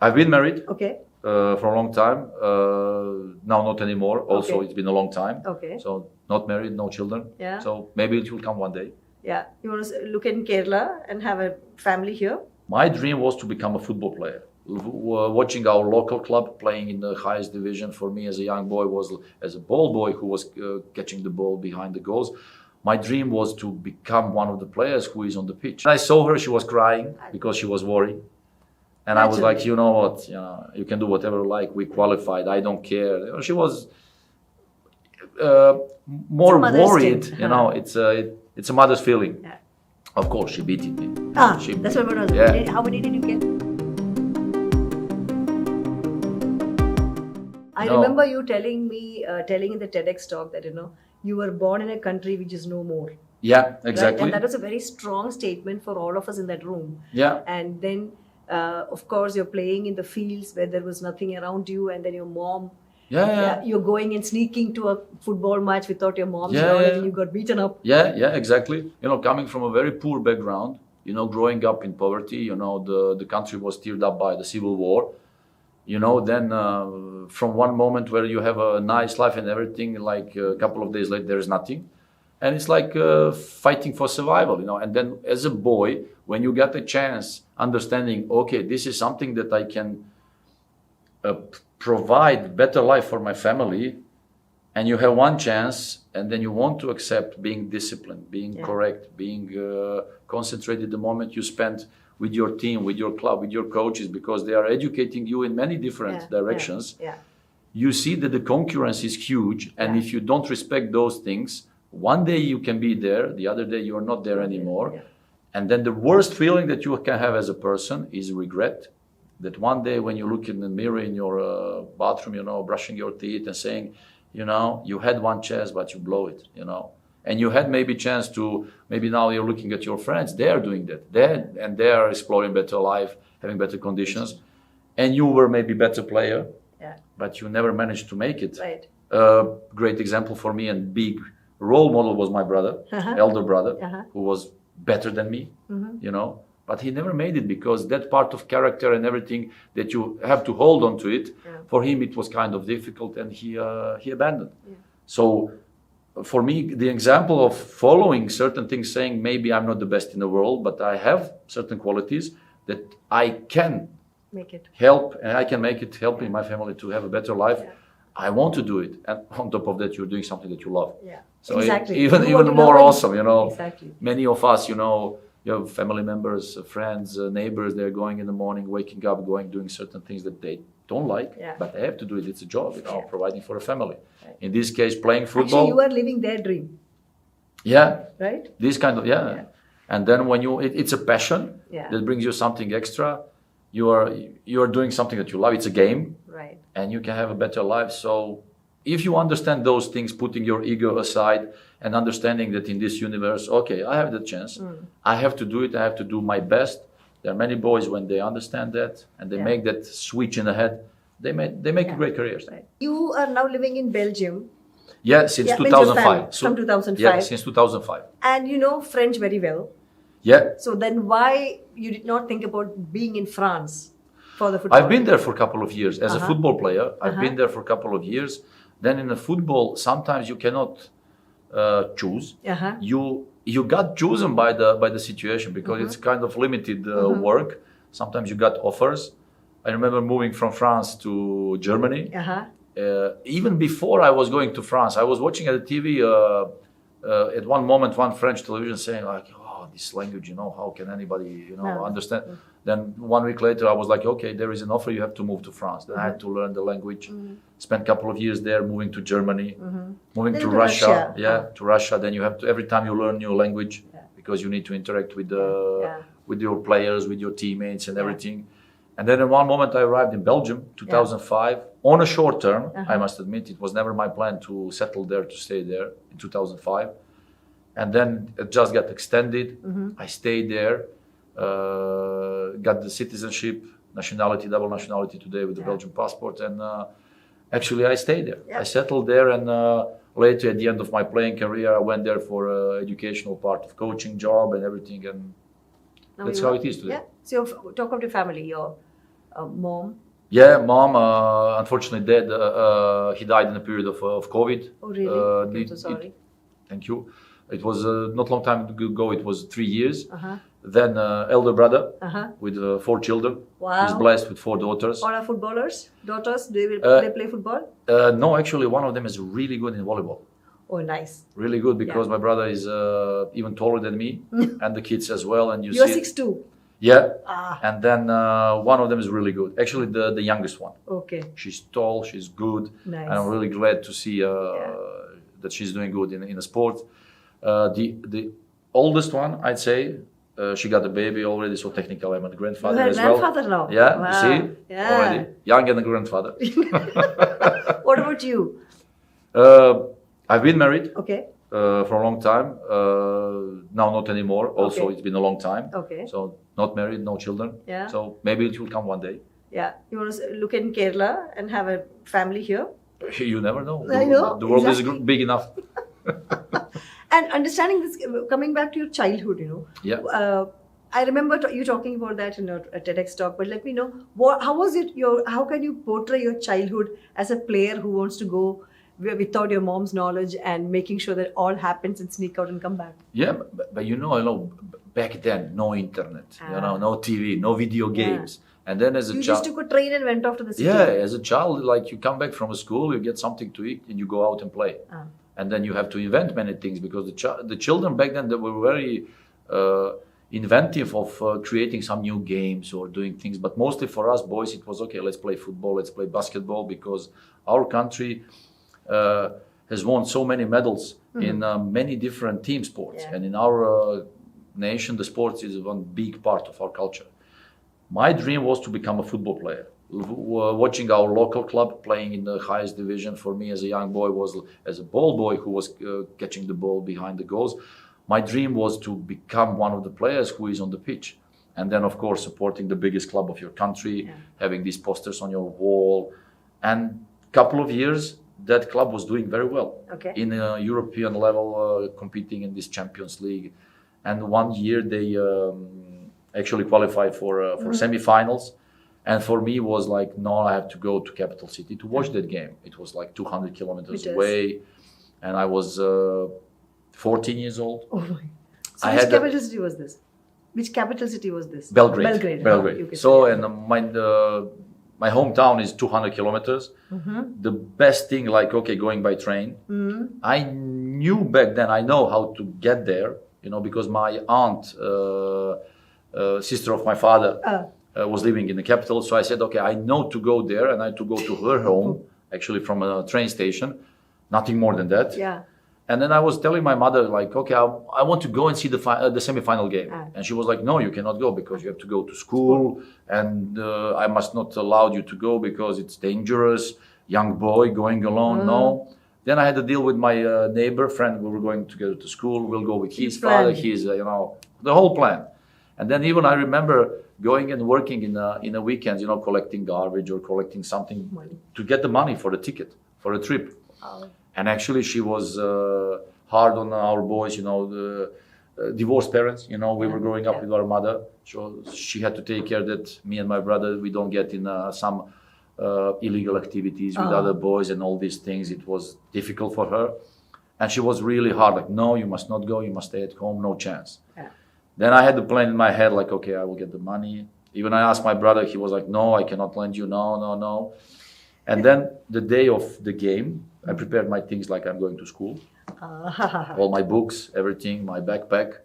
I've been married Okay. for a long time. Now not anymore. Also, Okay. it's been a long time. Okay. So not married, no children. Yeah. So maybe it will come one day. Yeah. You want to look in Kerala and have a family here? My dream was to become a football player. Watching our local club playing in the highest division for me as a young boy was, as a ball boy who was catching the ball behind the goals. My dream was to become one of the players who is on the pitch. And I saw her, she was crying because she was worried. And I was like, you know what, you can do whatever you like. We qualified. I don't care. She was more worried. It's a mother's feeling. Yeah. Of course, she beat me. That's what I was. Yeah. How many did you get? I remember you telling me, telling in the TEDx talk that you were born in a country which is no more. Yeah, exactly. Right? And that was a very strong statement for all of us in that room. Yeah. And then, of course, you're playing in the fields where there was nothing around you, and then your mom. Yeah. You're going and sneaking to a football match without your mom's Yeah, knowledge, yeah. and you got beaten up. Yeah, exactly. Coming from a very poor background, growing up in poverty, the country was teared up by the civil war. Then from one moment where you have a nice life and everything, like a couple of days later, there is nothing. And it's like fighting for survival, And then as a boy, when you get a chance, understanding, okay, this is something that I can provide better life for my family, and you have one chance, and then you want to accept being disciplined, being correct, being concentrated the moment you spend with your team, with your club, with your coaches, because they are educating you in many different directions. Yeah. You see that the concurrence is huge, and if you don't respect those things, one day you can be there, the other day you are not there anymore. Yeah. And then the worst feeling that you can have as a person is regret. That one day when you look in the mirror in your bathroom, brushing your teeth and saying, you had one chance, but you blow it, And you had maybe chance to, maybe now you're looking at your friends, they are doing that. They are exploring better life, having better conditions. And you were maybe better player, but you never managed to make it. Right. Great example for me and big role model was my brother, elder brother, who was better than me, But he never made it because that part of character and everything that you have to hold on to it, for him it was kind of difficult and he abandoned. Yeah. So for me, the example of following certain things, saying maybe I'm not the best in the world, but I have certain qualities that I can make it help and I can make it helping my family to have a better life. Yeah. I want to do it. And on top of that, you're doing something that you love. Yeah. So exactly. even more awesome, Exactly. Many of us, you have family members, friends, neighbors, they're going in the morning, waking up, doing certain things that they don't like, but they have to do it. It's a job, providing for a family. Right. In this case, playing football. Actually, you are living their dream. Yeah. Right? This kind of, And then when it's a passion that brings you something extra. You are doing something that you love. It's a game. Right. And you can have a better life. So if you understand those things, putting your ego aside and understanding that in this universe, okay, I have the chance. I have to do it. I have to do my best. There are many boys when they understand that and they make that switch in the head, they make great careers. Right. You are now living in Belgium. Yeah, since 2005. From 2005. Yeah, since 2005. And you know French very well. Yeah. So then why you did not think about being in France for the football? I've been there for a couple of years as a football player. I've been there for a couple of years. Then in the football, sometimes you cannot choose. You got chosen by the situation because it's kind of limited work. Sometimes you got offers. I remember moving from France to Germany. Even before I was going to France, I was watching at the TV at one moment one French television saying like, "Oh, this language, how can anybody, understand?" Then 1 week later, I was like, "Okay, there is an offer. You have to move to France." Then I had to learn the language. Spent a couple of years there, moving to Germany, moving to Russia. To Russia. Then you have to, every time you learn new language because you need to interact with with your players, with your teammates and everything. And then at one moment I arrived in Belgium, 2005, on a short term. I must admit, it was never my plan to settle there, to stay there in 2005. And then it just got extended. I stayed there, got the citizenship, nationality, double nationality today with the Belgian passport. And actually I stayed there. I settled there, and later at the end of my playing career, I went there for educational part of coaching job and everything. And that's how it is today. Yeah. So talk of your family, your mom? Yeah, mom, unfortunately dead. He died in a period of COVID. Oh, really? I'm so sorry. Thank you. It was not long time ago. It was 3 years. Uh-huh. Then elder brother Uh-huh. with 4 children. Wow. He's blessed with 4 daughters. All are footballers? Daughters? Do they play football? No, actually, one of them is really good in volleyball. Oh, nice. Really good because my brother is even taller than me, and the kids as well. And You're see, 6'2". yeah. Ah. And then one of them is really good. Actually, the youngest one. Okay. She's tall. She's good. Nice. And I'm really glad to see that she's doing good in the sport. The oldest one, I'd say, she got a baby already, so technically I'm a grandfather as well. Grandfather now. Yeah, Wow. you see, already young and a grandfather. What about you? I've been married Okay. for a long time. Now not anymore. Also, Okay. it's been a long time. Okay. So not married, no children. Yeah. So maybe it will come one day. Yeah. You want to look in Kerala and have a family here? You never know. I know, The world exactly. is big enough. And understanding this, coming back to your childhood, Yeah. I remember you talking about that in a TEDx talk. But let me know how was it? How can you portray your childhood as a player who wants to go without your mom's knowledge and making sure that all happens and sneak out and come back? Yeah, but back then, no internet, no TV, no video games. And then as a You child, just took a train and went off to the city. yeah, as a child, like you come back from school, you get something to eat, and you go out and play. And then you have to invent many things because the children back then, they were very inventive of creating some new games or doing things. But mostly for us boys, it was okay. Let's play football, let's play basketball, because our country has won so many medals in many different team sports, and in our nation, the sports is one big part of our culture. My dream was to become a football player. Watching our local club playing in the highest division for me as a young boy was as a ball boy who was catching the ball behind the goals. My dream was to become one of the players who is on the pitch. And then, of course, supporting the biggest club of your country, having these posters on your wall. And a couple of years, that club was doing very well. In a European level, competing in this Champions League. And one year they actually qualified for semi-finals. And for me, it was like, no, I have to go to capital city to watch that game. It was like 200 kilometers away. And I was 14 years old. Oh my. So which capital city was this? Which capital city was this? Belgrade. Belgrade. So, and my hometown is 200 kilometers. The best thing, like, okay, going by train. I knew back then, I know how to get there, because my aunt, sister of my father, was living in the capital. So I said, okay, I know to go there, and I had to go to her home, actually from a train station, nothing more than that. Yeah. And then I was telling my mother, like, okay, I want to go and see the semi-final game. And she was like, no, you cannot go because you have to go to school. And I must not allow you to go because it's dangerous. Young boy going alone, no. Then I had to deal with my neighbor friend. We were going together to school. We'll go with his father, his, the whole plan. And then even I remember going and working in the weekends, collecting garbage or collecting something to get the money for the ticket, for a trip. And actually she was hard on our boys, the divorced parents, we were growing up with our mother. So she had to take care that me and my brother, we don't get in some illegal activities with other boys and all these things. It was difficult for her. And she was really hard, like, no, you must not go, you must stay at home, no chance. Then I had the plan in my head, like, okay, I will get the money. Even I asked my brother, he was like, no, I cannot lend you, no. And then the day of the game, I prepared my things like I'm going to school. All my books, everything, my backpack.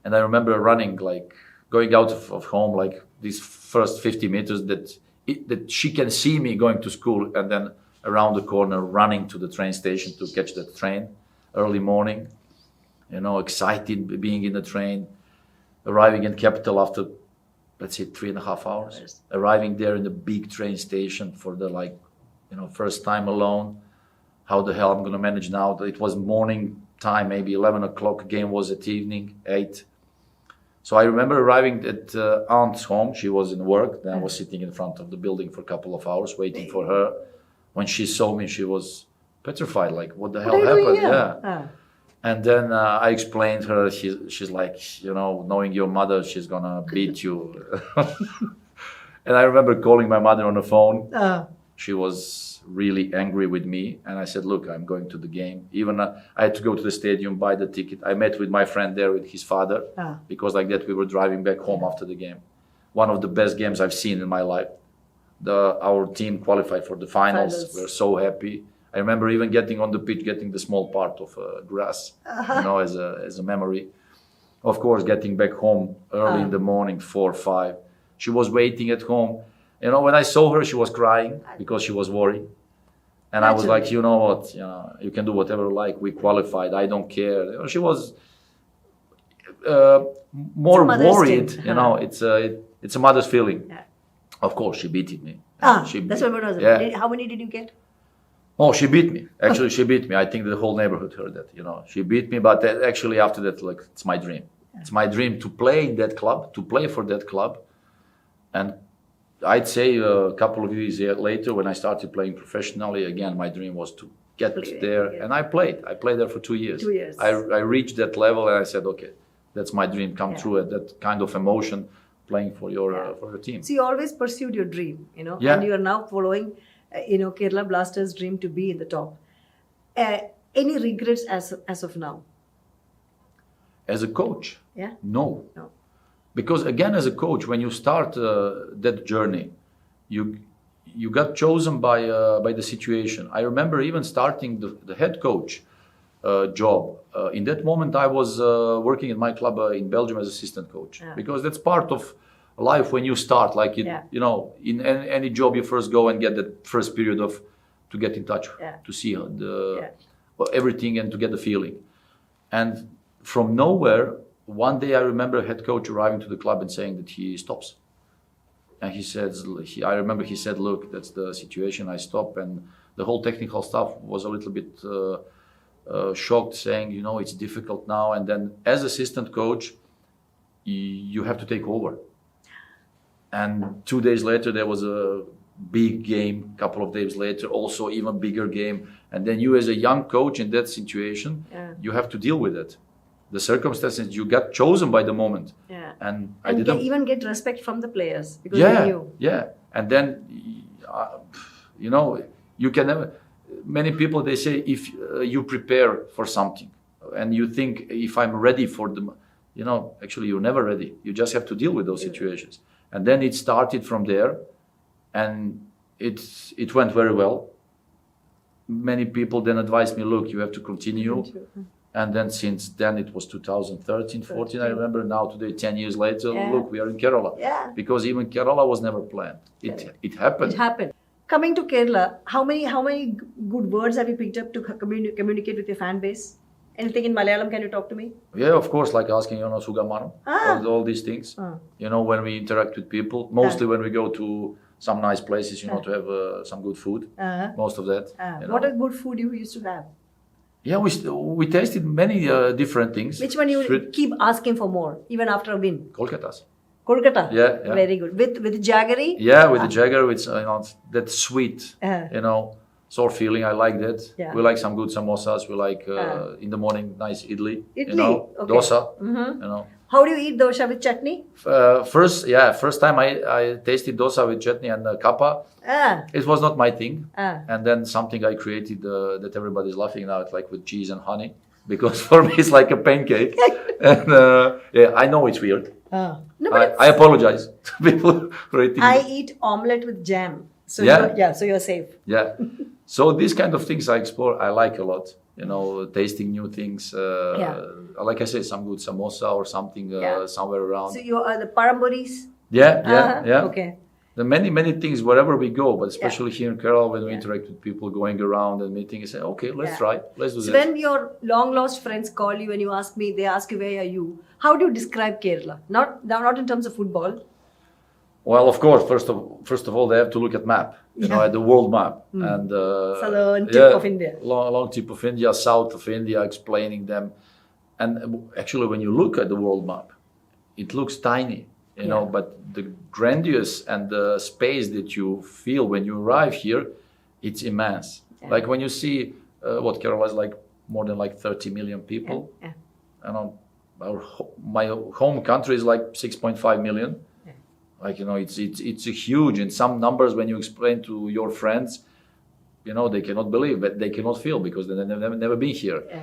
And I remember running, like, going out of home, like, these first 50 meters that she can see me going to school, and then around the corner running to the train station to catch the train early morning, excited being in the train. Arriving in capital after, let's say, 3.5 hours. Arriving there in the big train station for the first time alone. How the hell I'm going to manage now? It was morning time, maybe 11 o'clock. Game was at evening, 8. So I remember arriving at aunt's home. She was in work. Then I was sitting in front of the building for a couple of hours waiting for her. When she saw me, she was petrified. Like, what the hell happened? Yeah. And then I explained her, she's like, knowing your mother, she's gonna beat you. And I remember calling my mother on the phone. She was really angry with me. And I said, look, I'm going to the game. Even I had to go to the stadium, buy the ticket. I met with my friend there with his father. Because like that, we were driving back home after the game. One of the best games I've seen in my life. Our team qualified for the finals. We were so happy. I remember even getting on the pitch, getting the small part of grass, as a memory. Of course, getting back home early in the morning, 4 or 5. She was waiting at home. When I saw her, she was crying because she was worried. And I was like, you know what, you can do whatever you like. We qualified. I don't care. She was more worried. It's a mother's feeling. Yeah. Of course, she beat me. That's what it was. Yeah. How many did you get? Oh, she beat me. Actually, she beat me. I think the whole neighborhood heard that. She beat me. But actually, after that, like, it's my dream. Yeah. It's my dream to play in that club, to play for that club. And I'd say a couple of years later, when I started playing professionally, again, my dream was to get there. Yeah. And I played. I played there for 2 years. 2 years. I reached that level, and I said, okay, that's my dream come true. At that kind of emotion, playing for your team. So you always pursued your dream, and you are now following, Kerala Blasters' dream to be in the top. Any regrets as of now? As a coach? Yeah. No. Because again, as a coach, when you start that journey, you got chosen by the situation. I remember even starting the head coach job. In that moment, I was working in my club in Belgium as assistant coach, because that's part of life when you start. Like in any job, you first go and get that first period to get in touch, to see everything and to get the feeling. And from nowhere, one day I remember a head coach arriving to the club and saying that he stops. And he says, I remember he said, look, that's the situation, I stop. And the whole technical staff was a little bit shocked, saying, it's difficult now. And then as assistant coach, you have to take over. And 2 days later, there was a big game. A couple of days later, also even bigger game. And then you as a young coach in that situation, you have to deal with it. The circumstances, you got chosen by the moment. Yeah. And I didn't even get respect from the players because they knew. Yeah. And then, you can never, many people, they say, if you prepare for something and you think, if I'm ready for them, actually you're never ready. You just have to deal with those situations. And then it started from there, and it went very well. Many people then advised me, look, you have to continue. And then since then, it was 2013, 14, I remember. Now today, 10 years later, look, we are in Kerala. Yeah. Because even Kerala was never planned. It happened. It happened. Coming to Kerala, how many good words have you picked up to communicate with your fan base? Anything in Malayalam, can you talk to me? Yeah, of course, like asking, Vukomanović, all these things. When we interact with people, mostly when we go to some nice places, to have some good food. Most of that. What a good food you used to have? Yeah, we tasted many different things. Which one you keep asking for more, even after a win? Kolkata's. Kolkata? Yeah. Very good. With jaggery? Yeah, with the jaggery, with that sweet, sort of feeling. I like that. Yeah. We like some good samosas. We like, in the morning, nice idli. Okay. Dosa, How do you eat dosa with chutney? First time I tasted dosa with chutney and kappa. It was not my thing. And then something I created that everybody's laughing now, it's like with cheese and honey. Because for me, it's like a pancake. And I know it's weird. No, I apologize to people for eating. I eat omelette with jam. So so you're safe. Yeah. So these kind of things I explore, I like a lot. Tasting new things. Like I said, some good samosa or something somewhere around. So you are the paramburis? Yeah. Okay. There are many things wherever we go, but especially here in Kerala, when we interact with people going around and meeting, you say, okay, let's try. Let's do this. So when your long lost friends call you and they ask you, where are you? How do you describe Kerala? Not in terms of football. Well, of course, first of all, they have to look at map, at the world map. And southern tip of India. Long tip of India, south of India, explaining them. And actually, when you look at the world map, it looks tiny, but the grandiose and the space that you feel when you arrive here, it's immense. Yeah. Like when you see what Kerala is like, more than like 30 million people. Yeah. My home country is like 6.5 million. Like, it's a huge, and some numbers when you explain to your friends, they cannot believe, but they cannot feel because they've never been here. Yeah.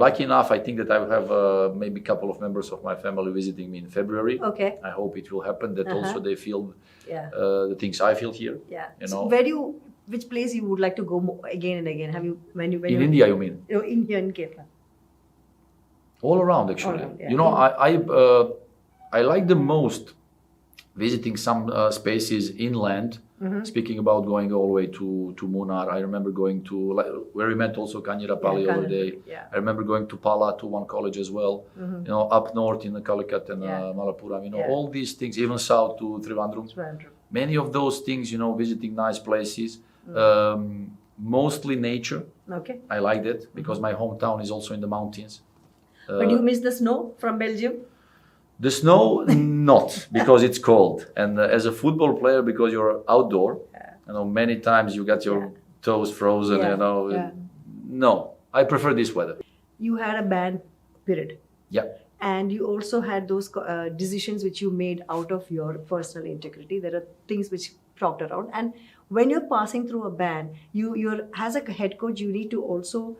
Lucky enough, I think that I will have maybe a couple of members of my family visiting me in February. Okay. I hope it will happen, that also they feel the things I feel here. Yeah. So which place you would like to go again and again? Have you, when you in India, you mean? India and Kerala. All around, actually. All around, yeah. I like the most visiting some spaces inland. Speaking about going all the way to Munnar, I remember going to where we met also Kanyirapalli the other day. Yeah. I remember going to Pala, to one college as well. Up north in the Calicut and Malappuram. All these things, even south to Trivandrum. Many of those things, visiting nice places. Mostly nature. Okay. I like that because my hometown is also in the mountains. But do you miss the snow from Belgium? The snow, not, because it's cold. And as a football player, because you're outdoor, many times you got your toes frozen, No, I prefer this weather. You had a ban period. Yeah. And you also had those decisions which you made out of your personal integrity. There are things which talked around. And when you're passing through a ban, you're as a head coach, you need to also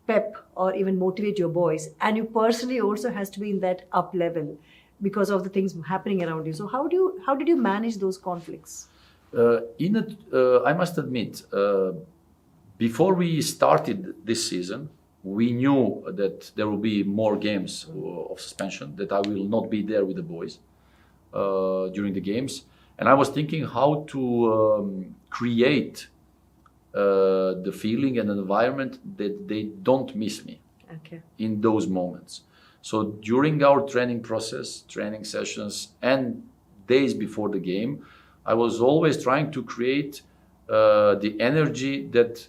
pep or even motivate your boys, and you personally also has to be in that up level because of the things happening around you. So how did you manage those conflicts? I must admit, before we started this season, we knew that there will be more games of suspension, that I will not be there with the boys during the games, and I was thinking how to create the feeling and the environment that they don't miss me in those moments. So during our training process, training sessions, and days before the game, I was always trying to create the energy that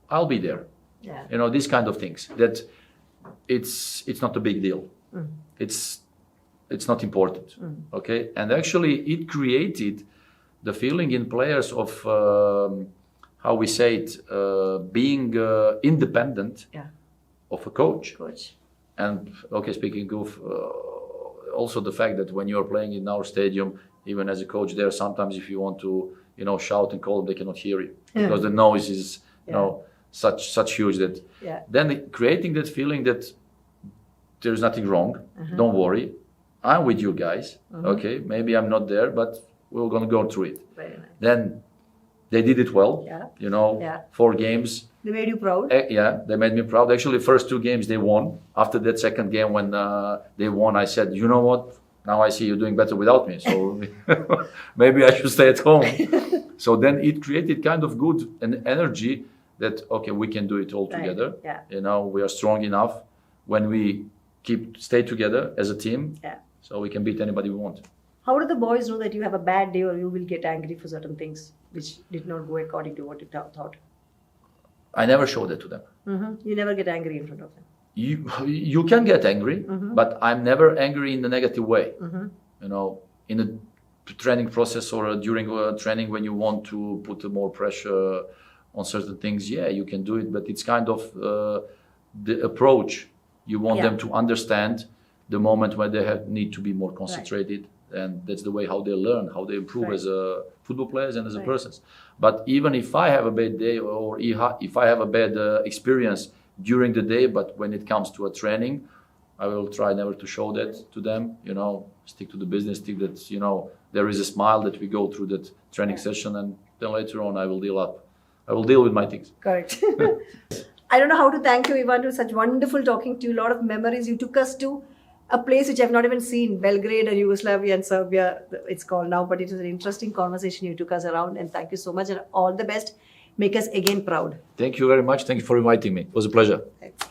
I'll be there. Yeah. These kind of things. That it's not a big deal. It's not important. Okay, and actually it created the feeling in players of. How we say it, being independent of a coach. And speaking of also the fact that when you're playing in our stadium, even as a coach there, sometimes if you want to, shout and call them, they cannot hear you because the noise is, such huge that then creating that feeling that there's nothing wrong, don't worry, I'm with you guys, okay, maybe I'm not there, but we're going to go through it. Very nice. Then they did it well, 4 games. They made you proud? They made me proud. Actually, first 2 games they won. After that second game when they won, I said, you know what? Now I see you're doing better without me. So maybe I should stay at home. So then it created kind of good an energy that, we can do it all together. Yeah. We are strong enough when we stay together as a team. Yeah. So we can beat anybody we want. How do the boys know that you have a bad day or you will get angry for certain things which did not go according to what you thought? I never show that to them. You never get angry in front of them? You can get angry, but I'm never angry in the negative way. In a training process or during training when you want to put more pressure on certain things, you can do it, but it's kind of the approach. You want them to understand the moment when they need to be more concentrated. Right. And that's the way how they learn, how they improve as a football players and as a persons. But even if I have a bad day or if I have a bad experience during the day, but when it comes to a training, I will try never to show that to them, stick to the business, stick that, there is a smile that we go through that training session, and then later on I will deal with my things. Correct. I don't know how to thank you, Ivan. It was such wonderful talking to you. A lot of memories. You took us to a place which I've not even seen, Belgrade and Yugoslavia and Serbia, it's called now, but it was an interesting conversation. You took us around, and thank you so much, and all the best. Make us again proud. Thank you very much. Thank you for inviting me. It was a pleasure. Thanks.